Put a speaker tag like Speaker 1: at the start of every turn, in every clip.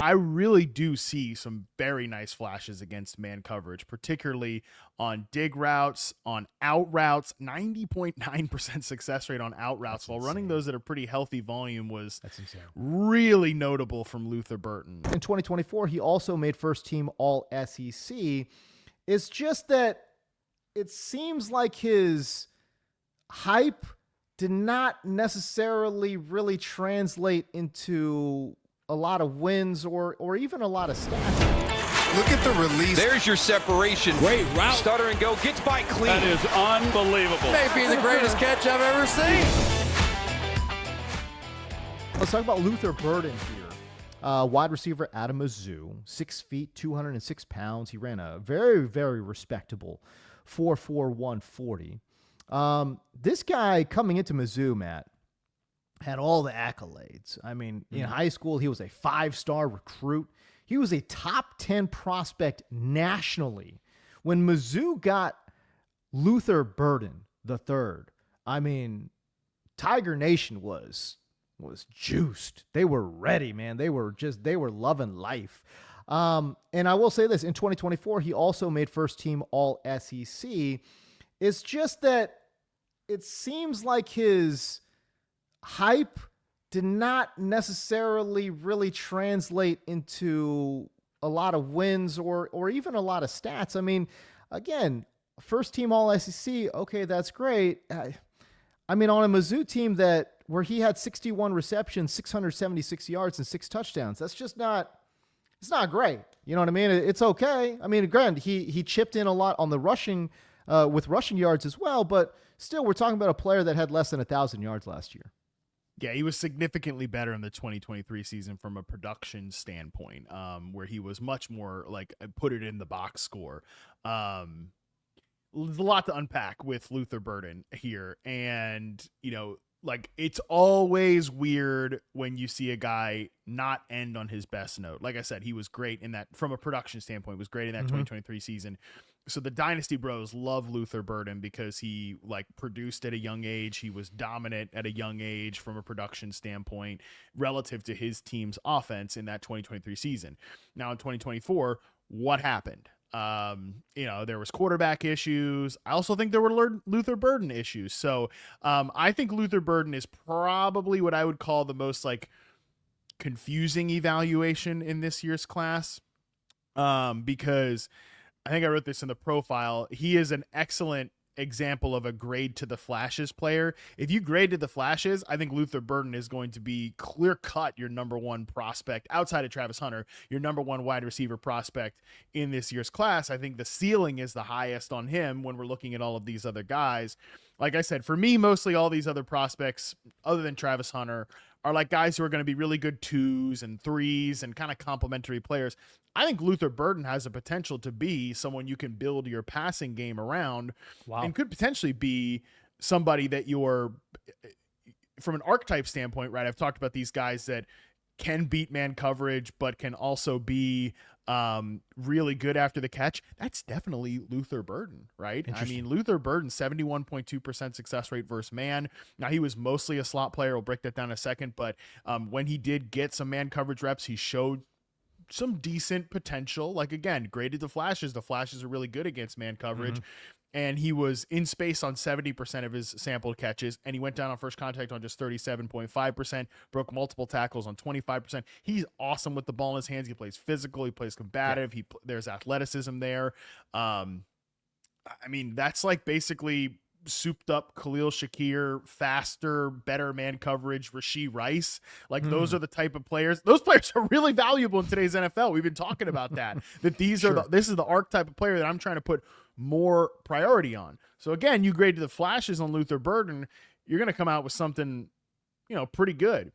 Speaker 1: I really do see some very nice flashes against man coverage, particularly on dig routes, on out routes. 90.9% success rate on out routes, while running those at a pretty healthy volume was really notable from Luther Burton.
Speaker 2: In 2024, he also made first team All SEC. It's just that it seems like his hype did not necessarily really translate into a lot of wins or even a lot of stats.
Speaker 3: Look at the release.
Speaker 4: There's your separation.
Speaker 5: Great route.
Speaker 4: Stutter and go. Gets by clean.
Speaker 5: That is unbelievable.
Speaker 3: May be the greatest catch I've ever seen.
Speaker 2: Let's talk about Luther Burden here. Wide receiver out of Mizzou, 6 feet, 206 pounds. He ran a very, very respectable 4.41 40. This guy coming into Mizzou, Matt, had all the accolades. I mean, in high school, he was a 5-star recruit. He was a top 10 prospect nationally. When Mizzou got Luther Burden III, I mean, Tiger Nation was juiced. They were ready, man. They were loving life. And I will say this, in 2024, he also made first team All SEC. It's just that it seems like his hype did not necessarily really translate into a lot of wins or even a lot of stats. I mean, again, first team All SEC, okay, that's great. I mean, on a Mizzou team where he had 61 receptions, 676 yards, and 6 touchdowns, that's just not, it's not great. You know what I mean? It's okay. I mean, granted, he chipped in a lot on the rushing, with rushing yards as well, but still, we're talking about a player that had less than 1,000 yards last year.
Speaker 1: Yeah, he was significantly better in the 2023 season from a production standpoint, where he was much more like put it in the box score. There's a lot to unpack with Luther Burden here. And, you know, like it's always weird when you see a guy not end on his best note. Like I said, he was great in that from a production standpoint, was great in that 2023 season. So the Dynasty Bros love Luther Burden because he like produced at a young age. He was dominant at a young age from a production standpoint relative to his team's offense in that 2023 season. Now in 2024, what happened? You know, there was quarterback issues. I also think there were Luther Burden issues. So I think Luther Burden is probably what I would call the most like confusing evaluation in this year's class, because I think I wrote this in the profile. He is an excellent example of a grade to the flashes player. If you grade to the flashes, I think Luther Burden is going to be clear cut your number one prospect outside of Travis Hunter, your number one wide receiver prospect in this year's class. I think the ceiling is the highest on him when we're looking at all of these other guys. Like I said, for me, mostly all these other prospects other than Travis Hunter are like guys who are going to be really good 2s and 3s and kind of complementary players. I think Luther Burden has a potential to be someone you can build your passing game around. Wow. And could potentially be somebody that you're, from an archetype standpoint, right? I've talked about these guys that can beat man coverage, but can also be really good after the catch. That's definitely Luther Burden, right? I mean, Luther Burden, 71.2% success rate versus man. Now, he was mostly a slot player. We'll break that down in a second, but when he did get some man coverage reps, he showed some decent potential. Like, again, graded the flashes. The flashes are really good against man coverage. And he was in space on 70% of his sampled catches, and he went down on first contact on just 37.5%, broke multiple tackles on 25%. He's awesome with the ball in his hands. He plays physical. He plays combative. Yeah. There's athleticism there. I mean, that's like basically souped up Khalil Shakir, faster, better man coverage, Rashee Rice. Like those are the type of players. Those players are really valuable in today's NFL. We've been talking about that. That these are this is the archetype of player that I'm trying to put more priority on. So again, you grade to the flashes on Luther Burden, you're going to come out with something, you know, pretty good.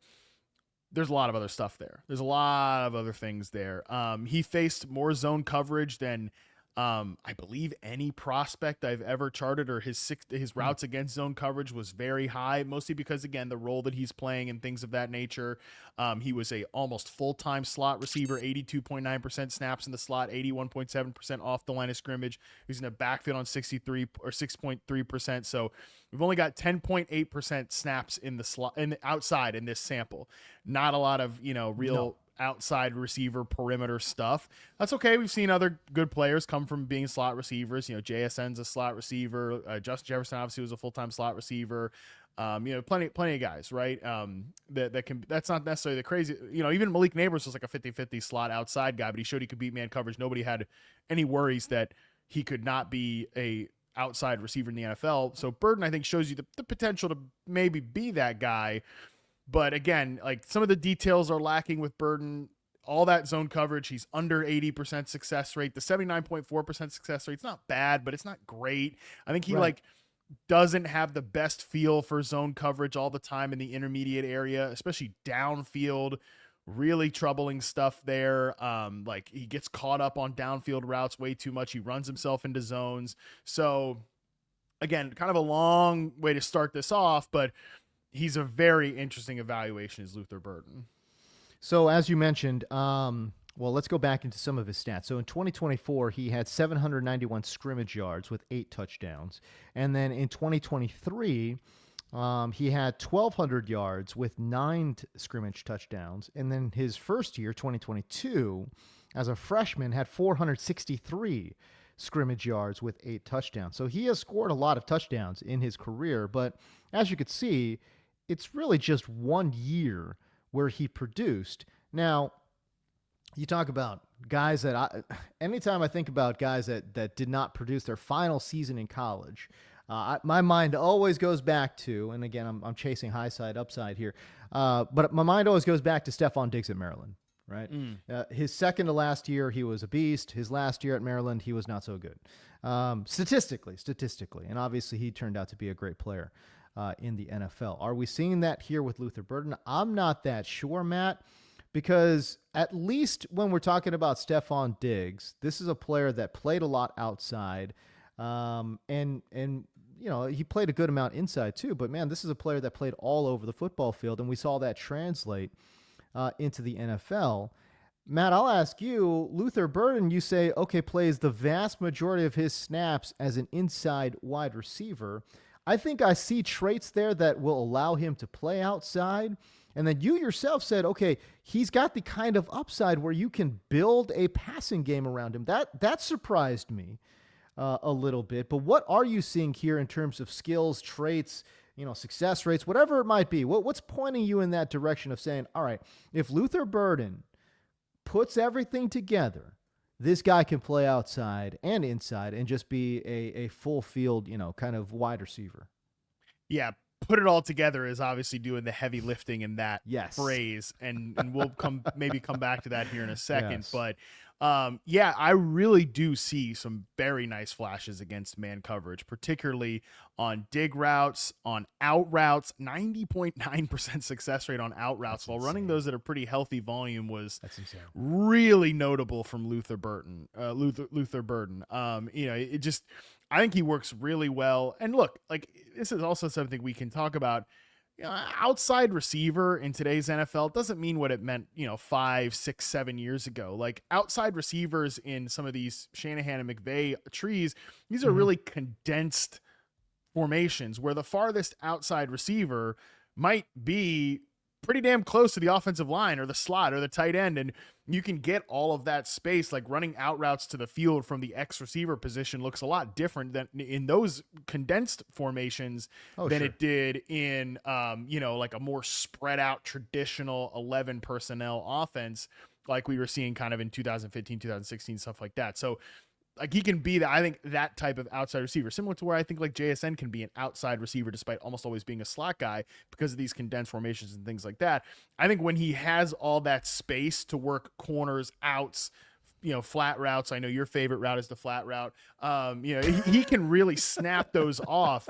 Speaker 1: There's a lot of other stuff there. There's a lot of other things there. He faced more zone coverage than I believe any prospect I've ever charted, or his routes against zone coverage was very high, mostly because, again, the role that he's playing and things of that nature. He was a almost full-time slot receiver, 82.9% snaps in the slot, 81.7% off the line of scrimmage. He's in the backfield on 63 or 6.3%. So we've only got 10.8% snaps in the slot, in the outside in this sample. Not a lot of, you know, real outside receiver perimeter stuff. That's okay. We've seen other good players come from being slot receivers. JSN's a slot receiver. Justin Jefferson obviously was a full-time slot receiver. Plenty of guys, right? That's not necessarily the crazy, even Malik Neighbors was like a 50-50 slot outside guy, but he showed he could beat man coverage. Nobody had any worries that he could not be a outside receiver in the NFL. So Burden, I think, shows you the potential to maybe be that guy. But again, like some of the details are lacking with Burden. All that zone coverage, he's under 80% success rate. The 79.4% success rate, it's not bad, but it's not great. I think he doesn't have the best feel for zone coverage all the time in the intermediate area, especially downfield. Really troubling stuff there. Like he gets caught up on downfield routes way too much. He runs himself into zones. So again, kind of a long way to start this off, but he's a very interesting evaluation as Luther Burden.
Speaker 2: So as you mentioned, well, let's go back into some of his stats. So in 2024, he had 791 scrimmage yards with 8 touchdowns. And then in 2023, he had 1,200 yards with 9 scrimmage touchdowns. And then his first year, 2022, as a freshman, had 463 scrimmage yards with 8 touchdowns. So he has scored a lot of touchdowns in his career. But as you could see, it's really just 1 year where he produced. Now, you talk about guys that anytime I think about guys that did not produce their final season in college, my mind always goes back to, and again, I'm chasing high side, upside here, but my mind always goes back to Stephon Diggs at Maryland, right? His second to last year, he was a beast. His last year at Maryland, he was not so good. Statistically, and obviously he turned out to be a great player in the NFL. Are we seeing that here with Luther Burden? I'm not that sure, Matt. Because at least when we're talking about Stephon Diggs, this is a player that played a lot outside, and he played a good amount inside too. But man, this is a player that played all over the football field, and we saw that translate into the NFL. Matt, I'll ask you, Luther Burden, you say, okay, plays the vast majority of his snaps as an inside wide receiver. I think I see traits there that will allow him to play outside. And then you yourself said, okay, he's got the kind of upside where you can build a passing game around him. That surprised me a little bit. But what are you seeing here in terms of skills, traits, success rates, whatever it might be? What's pointing you in that direction of saying, all right, if Luther Burden puts everything together, this guy can play outside and inside and just be a full field, kind of wide receiver?
Speaker 1: Yeah. Put it all together is obviously doing the heavy lifting in that phrase. And we'll come back to that here in a second. Yes. But I really do see some very nice flashes against man coverage, particularly on dig routes, on out routes. 90.9% success rate on out routes while running those at a pretty healthy volume was really notable from Luther Burden. It just, I think he works really well. And look, like this is also something we can talk about. Outside receiver in today's NFL doesn't mean what it meant, 5, 6, 7 years ago. Like outside receivers in some of these Shanahan and McVay trees, these are really condensed formations where the farthest outside receiver might be pretty damn close to the offensive line or the slot or the tight end. And you can get all of that space, like running out routes to the field from the X receiver position looks a lot different than in those condensed formations than it did in, like a more spread out traditional 11 personnel offense, like we were seeing kind of in 2015, 2016, stuff like that. So like he can be I think that type of outside receiver, similar to where I think like JSN can be an outside receiver despite almost always being a slot guy because of these condensed formations and things like that. I think when he has all that space to work corners, outs, flat routes. I know your favorite route is the flat route. He can really snap those off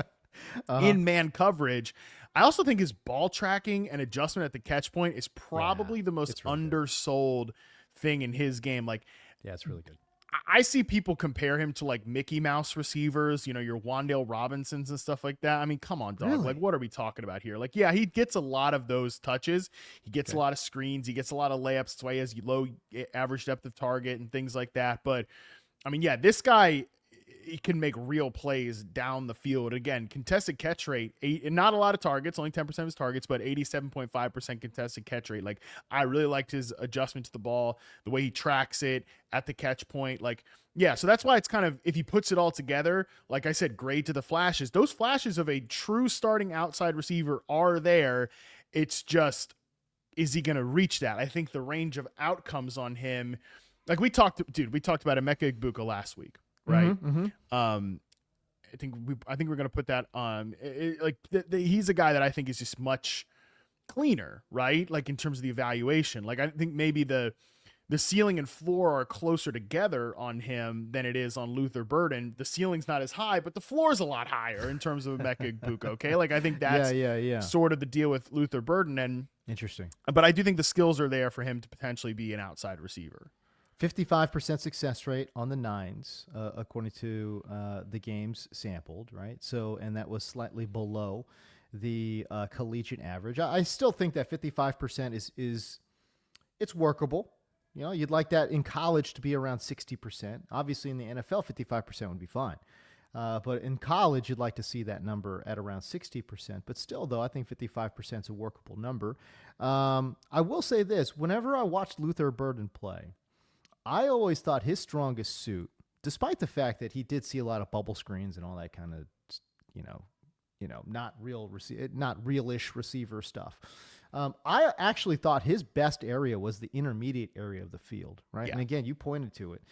Speaker 1: in man coverage. I also think his ball tracking and adjustment at the catch point is probably the most undersold thing in his game. Like,
Speaker 2: yeah, it's really good.
Speaker 1: I see people compare him to like Mickey Mouse receivers, your Wan'Dale Robinsons and stuff like that. I mean, come on, dog. Really? Like, what are we talking about here? Like, yeah, he gets a lot of those touches. He gets a lot of screens. He gets a lot of layups. That's why he has low average depth of target and things like that. But I mean, yeah, this guy he can make real plays down the field. Again, contested catch rate, not a lot of targets, only 10% of his targets, but 87.5% contested catch rate. Like, I really liked his adjustment to the ball, the way he tracks it at the catch point. Like, yeah, so that's why it's kind of, if he puts it all together, like I said, grade to the flashes. Those flashes of a true starting outside receiver are there. It's just, is he going to reach that? I think the range of outcomes on him, like we talked about Emeka Egbuka last week, right?
Speaker 2: Mm-hmm.
Speaker 1: I think we're going to put that on. He's a guy that I think is just much cleaner, right? Like in terms of the evaluation. Like I think maybe the ceiling and floor are closer together on him than it is on Luther Burden. The ceiling's not as high, but the floor is a lot higher in terms of Emeka Egbuka. Okay, like I think that's sort of the deal with Luther Burden. And
Speaker 2: interesting,
Speaker 1: but I do think the skills are there for him to potentially be an outside receiver.
Speaker 2: 55% success rate on the nines, according to the games sampled, right? So, and that was slightly below the collegiate average. I still think that 55% is it's workable. You know, you'd like that in college to be around 60%. Obviously, in the NFL, 55% would be fine. But in college, you'd like to see that number at around 60%. But still, though, I think 55% is a workable number. I will say this. Whenever I watched Luther Burden play, I always thought his strongest suit, despite the fact that he did see a lot of bubble screens and all that kind of, not real-ish receiver stuff. I actually thought his best area was the intermediate area of the field, right? Yeah. And again, you pointed to it.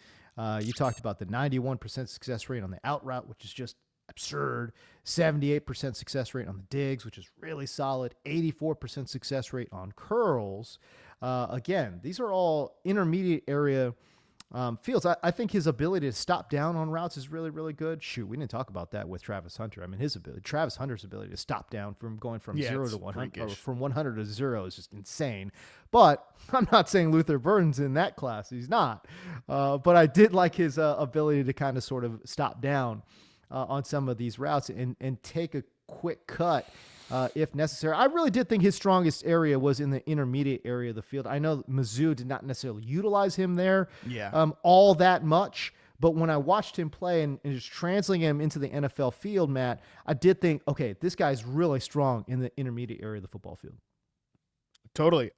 Speaker 2: You talked about the 91% success rate on the out route, which is just absurd. 78% success rate on the digs, which is really solid. 84% success rate on curls. Again, these are all intermediate area fields. I think his ability to stop down on routes is really, really good. Shoot, we didn't talk about that with Travis Hunter. I mean, Travis Hunter's ability to stop down from going from 0 to 100, or from 100 to 0 is just insane. But I'm not saying Luther Burden's in that class. He's not. But I did like his ability to kind of sort of stop down on some of these routes and take a quick cut if necessary. I really did think his strongest area was in the intermediate area of the field. I know Mizzou did not necessarily utilize him there all that much, but when I watched him play and just translating him into the NFL field, Matt, I did think, okay, this guy's really strong in the intermediate area of the football field.
Speaker 1: Totally.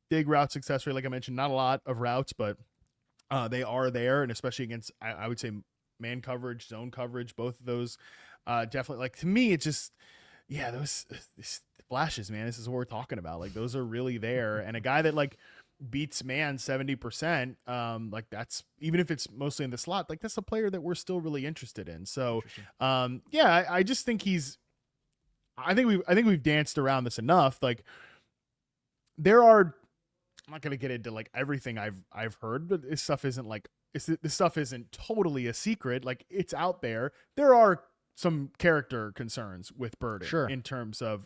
Speaker 1: Big route success rate, like I mentioned, not a lot of routes, but they are there, and especially against, I would say, man coverage, zone coverage, both of those definitely, like, to me, it's just, those flashes, man, this is what we're talking about. Like, those are really there. And a guy that, like, beats man 70%, like, that's, even if it's mostly in the slot, like, that's a player that we're still really interested in. So, I just think I think we've danced around this enough. Like, I'm not going to get into, like, everything I've heard, but this stuff isn't totally a secret. Like, it's out there. There are some character concerns with Burden in terms of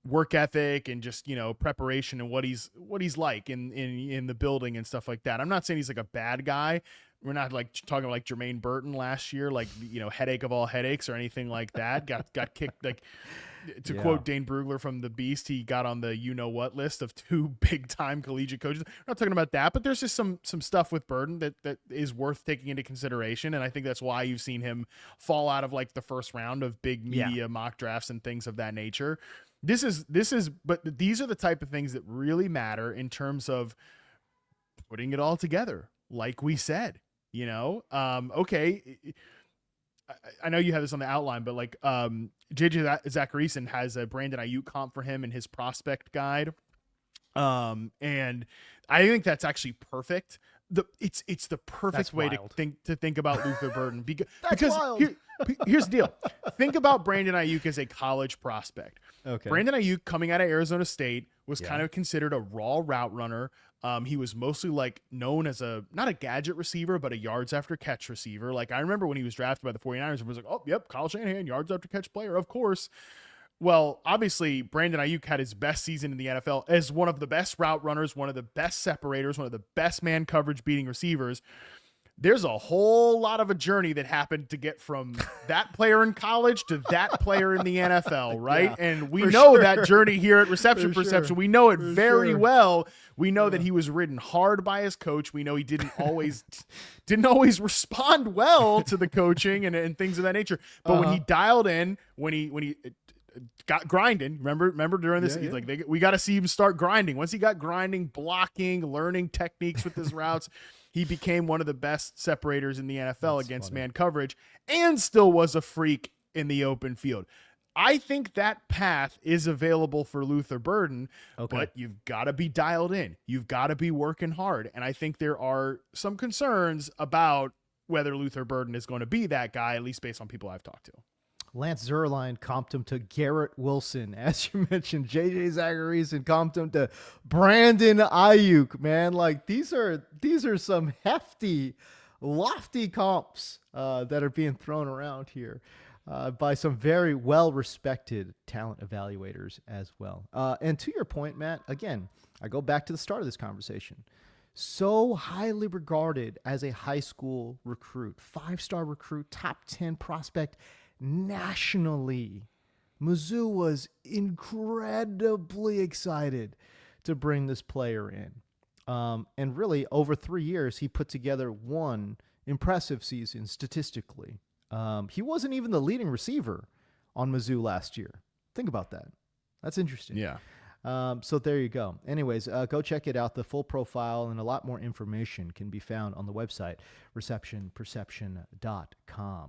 Speaker 1: work ethic and just, preparation and what he's like in the building and stuff like that. I'm not saying he's like a bad guy. We're not like talking like Jermaine Burton last year, like, headache of all headaches or anything like that. Got kicked, like, to quote Dane Brugler from The Beast, he got on the what list of 2 big-time collegiate coaches. We're not talking about that, but there's just some stuff with Burden that is worth taking into consideration, and I think that's why you've seen him fall out of, like, the first round of big media mock drafts and things of that nature. But these are the type of things that really matter in terms of putting it all together, like we said. Okay, I know you have this on the outline, but like JJ Zachariason has a Brandon Ayuk comp for him in his prospect guide, and I think that's actually perfect. It's the perfect way to think about Luther Burden because here's the deal. Think about Brandon Ayuk as a college prospect. Okay, Brandon Ayuk coming out of Arizona State was kind of considered a raw route runner. He was mostly like known as not a gadget receiver, but a yards after catch receiver. Like, I remember when he was drafted by the 49ers, everyone was like, oh, yep, Kyle Shanahan, yards after catch player, of course. Well, obviously, Brandon Ayuk had his best season in the NFL as one of the best route runners, one of the best separators, one of the best man coverage beating receivers. there's a whole lot of a journey that happened to get from that player in college to that player in the NFL, right?
Speaker 2: Yeah,
Speaker 1: and we
Speaker 2: for
Speaker 1: know
Speaker 2: sure.
Speaker 1: that journey here at Reception
Speaker 2: For
Speaker 1: Perception.
Speaker 2: sure.
Speaker 1: We know it
Speaker 2: For
Speaker 1: very
Speaker 2: sure.
Speaker 1: well. We know that he was ridden hard by his coach. We know he didn't always respond well to the coaching and things of that nature. But when he dialed in, when he got grinding, remember during this,
Speaker 2: Yeah,
Speaker 1: like we got to see him start grinding. Once he got grinding, blocking, learning techniques with his routes, he became one of the best separators in the NFL against man coverage, and still was a freak in the open field. I think that path is available for Luther Burden, but you've got to be dialed in. You've got to be working hard. And I think there are some concerns about whether Luther Burden is going to be that guy, at least based on people I've talked to.
Speaker 2: Lance Zierlein comped him to Garrett Wilson. As you mentioned, J.J. Zachariason comped him to Brandon Ayuk, man. Like, these are some hefty, lofty comps that are being thrown around here by some very well-respected talent evaluators as well. And to your point, Matt, again, I go back to the start of this conversation. So highly regarded as a high school recruit, 5-star recruit, top 10 prospect nationally. Mizzou was incredibly excited to bring this player in. And really, over 3 years, he put together one impressive season statistically. He wasn't even the leading receiver on Mizzou last year. Think about that. That's interesting.
Speaker 1: Yeah.
Speaker 2: So there you go. Anyways, go check it out. The full profile and a lot more information can be found on the website, receptionperception.com.